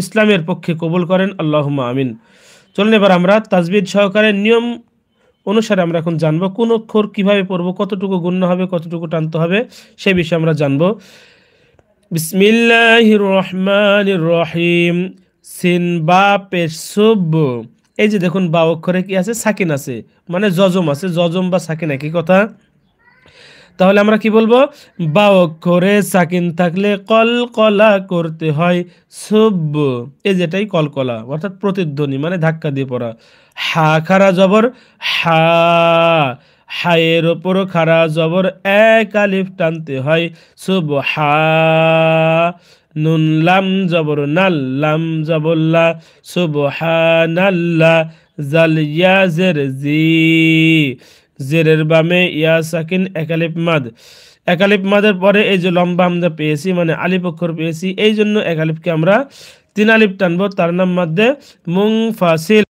ইসলামের পক্ষে কবুল করেন, আল্লাহুম্মা আমিন। চলুন এবার আমরা তাজবিদ সহকারে নিয়ম অনুসারে আমরা এখন জানবো কোন অক্ষর কিভাবে পড়বো, কতটুকু গুণনা হবে, কতটুকু টানতে হবে, সেই বিষয়ে আমরা জানবো। বিসমিল্লাহির রহমানির রহিম। সিন বা পেশ সুব। এই যে দেখুন বা অক্ষরে কি আছে, সাকিন আছে, মানে জজম আছে। জজম বা সাকিন একই কথা। তাহলে আমরা কি বলবো, বা অক্ষরে সাকিন থাকলে কলকলা করতে হয় সুব। এই যেটাই কলকলা অর্থাৎ প্রতিধ্বনি, মানে ধাক্কা দিয়ে পড়া। হা খারা জবর হা, হায়ের ওপর খারা জবর এক আলিফ টানতে হয় সুব হা। নুন লাম জবর নাল, লাম জবল্লা সুবহানাল্লাহ। জাল ইয়া জের জি, জেরের বামে ইয়া সাকিন একালিফ মাদ। একালিফ মাদের পরে এই যে লম্বা আমরা পেয়েছি, মানে আলিফ অক্ষর পেয়েছি, এই জন্য একালিফকে আমরা তিন আলিফ টানবো, তার নাম মাদ্দে মুনফাসিল।